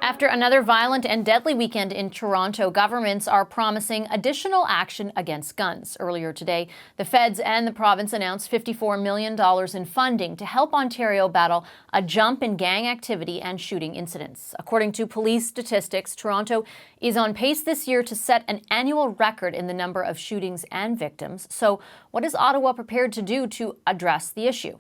After another violent and deadly weekend in Toronto, governments are promising additional action against guns. Earlier today, the feds and the province announced $54 million in funding to help Ontario battle a jump in gang activity and shooting incidents. According to police statistics, Toronto is on pace this year to set an annual record in the number of shootings and victims. So what is Ottawa prepared to do to address the issue?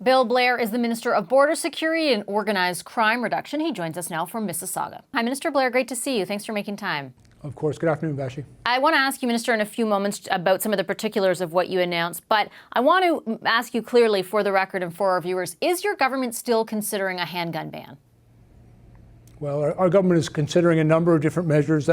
Bill Blair is the Minister of Border Security and Organized Crime Reduction. He joins us now from Mississauga. Hi, Minister Blair. Great to see you. Thanks for making time. Of course. Good afternoon, Vashi. I want to ask you, Minister, in a few moments about some of the particulars of what you announced, but I want to ask you clearly for the record and for our viewers, is your government still considering a handgun ban? Well, our government is considering a number of different measures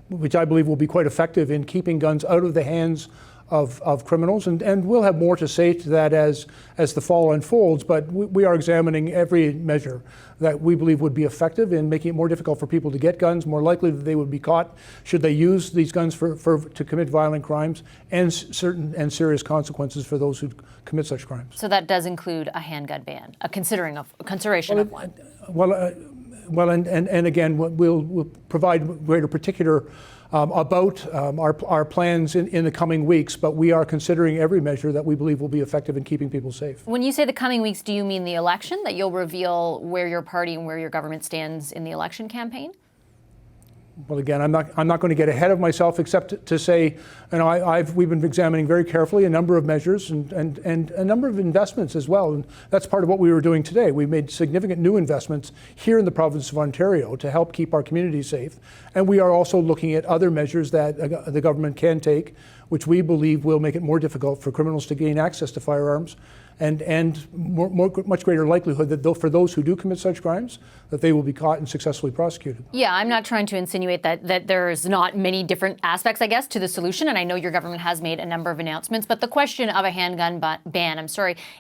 which I believe will be quite effective in keeping guns out of the hands of criminals, and we'll have more to say to that as the fall unfolds, but we are examining every measure that we believe would be effective in making it more difficult for people to get guns, more likely that they would be caught should they use these guns to commit violent crimes, and certain and serious consequences for those who commit such crimes. So that does include a handgun ban, a consideration of one. Well, and again, we'll provide greater particular about our plans in the coming weeks, but we are considering every measure that we believe will be effective in keeping people safe. When you say the coming weeks, do you mean the election, that you'll reveal where your party and where your government stands in the election campaign? Well, again, I'm not going to get ahead of myself, except to say, we've been examining very carefully a number of measures and a number of investments as well. And that's part of what we were doing today. We made significant new investments here in the province of Ontario to help keep our communities safe. And we are also looking at other measures that the government can take, which we believe will make it more difficult for criminals to gain access to firearms, and much greater likelihood that for those who do commit such crimes, that they will be caught and successfully prosecuted. Yeah, I'm not trying to insinuate that there's not many different aspects, I guess, to the solution, and I know your government has made a number of announcements, but the question of a handgun ban,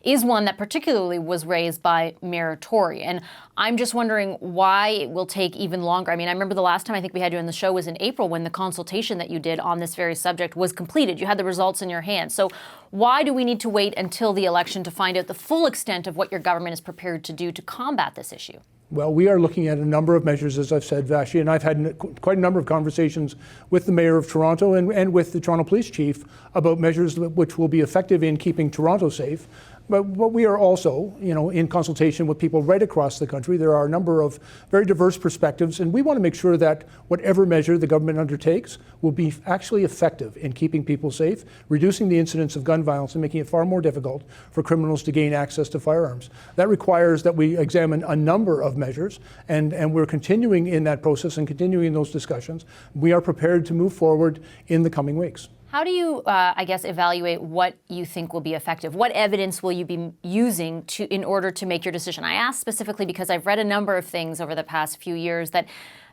is one that particularly was raised by Mayor Tory, and I'm just wondering why it will take even longer. I mean, I remember the last time I think we had you on the show was in April when the consultation that you did on this very subject was completed. You had the results in your hands. So why do we need to wait until the election to find out the full extent of what your government is prepared to do to combat this issue? Well, we are looking at a number of measures, as I've said, Vashi, and I've had quite a number of conversations with the Mayor of Toronto and with the Toronto Police Chief about measures which will be effective in keeping Toronto safe. But we are also, in consultation with people right across the country. There are a number of very diverse perspectives, and we want to make sure that whatever measure the government undertakes will be actually effective in keeping people safe, reducing the incidence of gun violence, and making it far more difficult for criminals to gain access to firearms. That requires that we examine a number of measures, and we're continuing in that process and continuing those discussions. We are prepared to move forward in the coming weeks. How do you, evaluate what you think will be effective? What evidence will you be using in order to make your decision? I ask specifically because I've read a number of things over the past few years that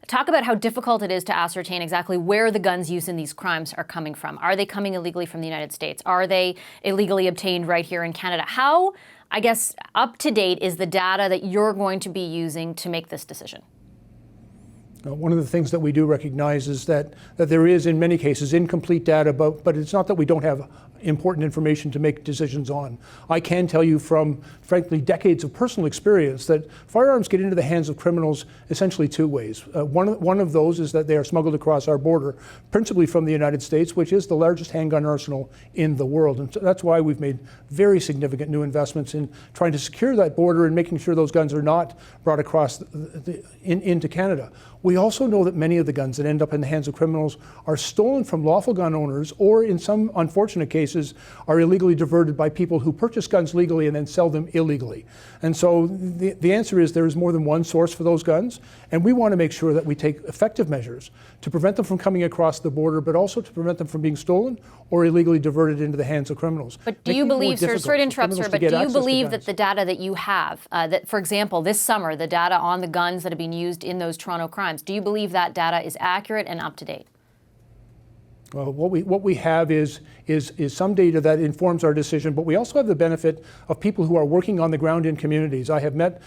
talk about how difficult it is to ascertain exactly where the guns used in these crimes are coming from. Are they coming illegally from the United States? Are they illegally obtained right here in Canada? How, up to date is the data that you're going to be using to make this decision? One of the things that we do recognize is that there is, in many cases, incomplete data, but it's not that we don't have important information to make decisions on. I can tell you from, frankly, decades of personal experience that firearms get into the hands of criminals essentially two ways. One of those is that they are smuggled across our border, principally from the United States, which is the largest handgun arsenal in the world. And so that's why we've made very significant new investments in trying to secure that border and making sure those guns are not brought across into Canada. We also know that many of the guns that end up in the hands of criminals are stolen from lawful gun owners, or in some unfortunate cases are illegally diverted by people who purchase guns legally and then sell them illegally. And so the answer is there is more than one source for those guns, and we want to make sure that we take effective measures to prevent them from coming across the border, but also to prevent them from being stolen or illegally diverted into the hands of criminals. But do you believe, sir, sorry to interrupt, sir, but do you believe that the data that you have, that, for example, this summer, the data on the guns that have been used in those Toronto crimes, do you believe that data is accurate and up to date? Well, what we have is some data that informs our decision, but we also have the benefit of people who are working on the ground in communities. I have met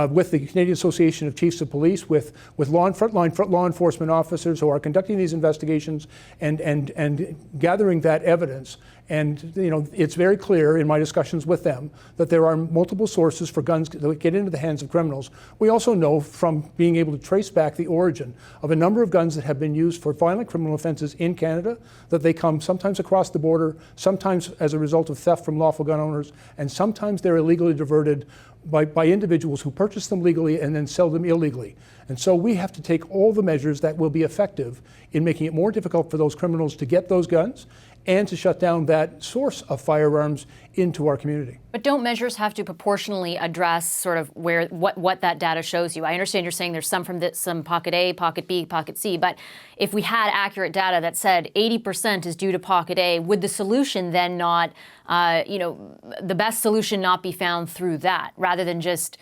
with the Canadian Association of Chiefs of Police, with frontline law enforcement officers who are conducting these investigations and gathering that evidence. And it's very clear in my discussions with them that there are multiple sources for guns that get into the hands of criminals. We also know from being able to trace back the origin of a number of guns that have been used for violent criminal offenses in Canada, that they come sometimes across the border, sometimes as a result of theft from lawful gun owners, and sometimes they're illegally diverted by individuals who purchase them legally and then sell them illegally. And so we have to take all the measures that will be effective in making it more difficult for those criminals to get those guns and to shut down that source of firearms into our community. But don't measures have to proportionally address sort of what that data shows you? I understand you're saying there's some from some pocket A, pocket B, pocket C, but if we had accurate data that said 80% is due to pocket A, would the solution then not, the best solution not be found through that, rather than just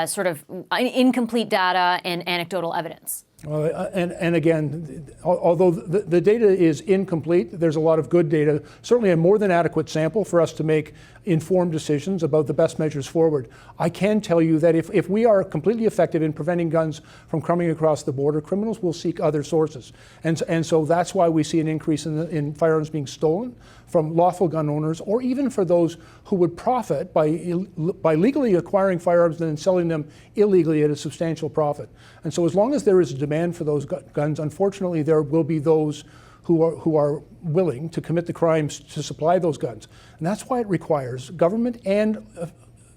sort of incomplete data and anecdotal evidence? Well, and again, although the data is incomplete, there's a lot of good data, certainly a more than adequate sample for us to make informed decisions about the best measures forward. I can tell you that if we are completely effective in preventing guns from coming across the border, criminals will seek other sources. And so that's why we see an increase in firearms being stolen from lawful gun owners, or even for those who would profit by legally acquiring firearms and then selling them illegally at a substantial profit. And so as long as there is a demand for those guns, unfortunately there will be those who are willing to commit the crimes to supply those guns. And that's why it requires government and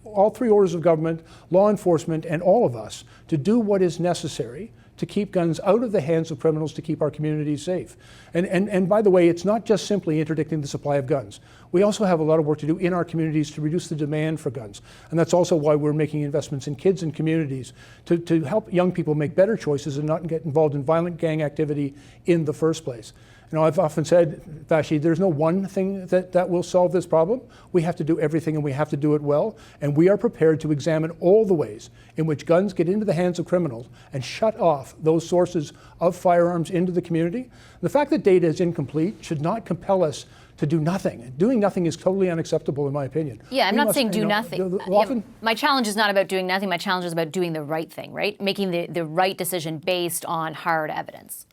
all three orders of government, law enforcement, and all of us to do what is necessary to keep guns out of the hands of criminals, to keep our communities safe. And by the way, it's not just simply interdicting the supply of guns. We also have a lot of work to do in our communities to reduce the demand for guns. And that's also why we're making investments in kids and communities to help young people make better choices and not get involved in violent gang activity in the first place. I've often said, Vashi, there's no one thing that will solve this problem. We have to do everything, and we have to do it well. And we are prepared to examine all the ways in which guns get into the hands of criminals and shut off those sources of firearms into the community. The fact that data is incomplete should not compel us to do nothing. Doing nothing is totally unacceptable, in my opinion. Yeah, I'm not saying do nothing. My challenge is not about doing nothing. My challenge is about doing the right thing, right? Making the right decision based on hard evidence.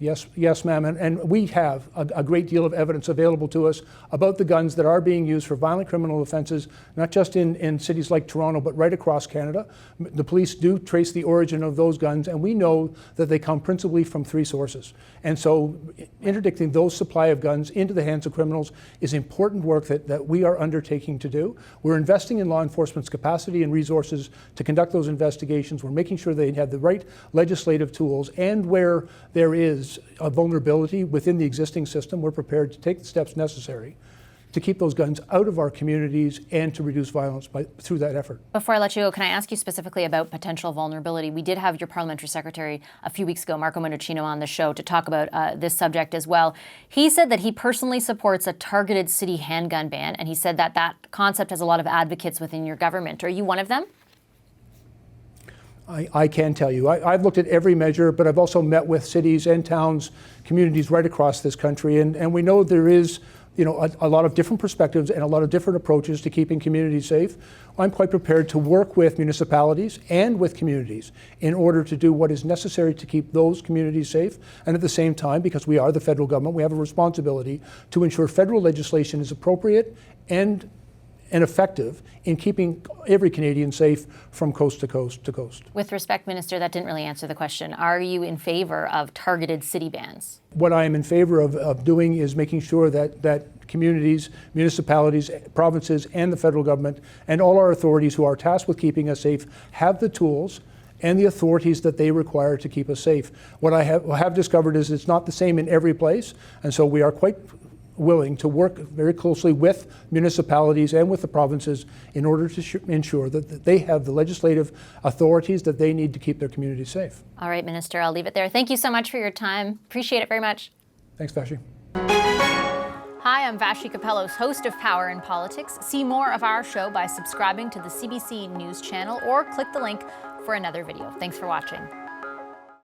Yes, ma'am, and we have a great deal of evidence available to us about the guns that are being used for violent criminal offenses, not just in cities like Toronto, but right across Canada. The police do trace the origin of those guns, and we know that they come principally from three sources. And so interdicting those supply of guns into the hands of criminals is important work that we are undertaking to do. We're investing in law enforcement's capacity and resources to conduct those investigations. We're making sure they have the right legislative tools, and where there is a vulnerability within the existing system, we're prepared to take the steps necessary to keep those guns out of our communities and to reduce violence through that effort. Before I let you go, can I ask you specifically about potential vulnerability? We did have your parliamentary secretary a few weeks ago, Marco Mendocino, on the show to talk about this subject as well. He said that he personally supports a targeted city handgun ban, and he said that that concept has a lot of advocates within your government. Are you one of them? I can tell you. I've looked at every measure, but I've also met with cities and towns, communities right across this country, and we know there is a lot of different perspectives and a lot of different approaches to keeping communities safe. I'm quite prepared to work with municipalities and with communities in order to do what is necessary to keep those communities safe. And at the same time, because we are the federal government, we have a responsibility to ensure federal legislation is appropriate and effective in keeping every Canadian safe from coast to coast to coast. With respect, Minister, that didn't really answer the question. Are you in favor of targeted city bans? What I am in favor of doing is making sure that communities, municipalities, provinces, and the federal government, and all our authorities who are tasked with keeping us safe, have the tools and the authorities that they require to keep us safe. What I have discovered is it's not the same in every place, and so we are quite willing to work very closely with municipalities and with the provinces in order to ensure that they have the legislative authorities that they need to keep their communities safe. All right, Minister, I'll leave it there. Thank you so much for your time. Appreciate it very much. Thanks, Vashi. Hi, I'm Vashi Capellos, host of Power in Politics. See more of our show by subscribing to the CBC News channel or click the link for another video. Thanks for watching.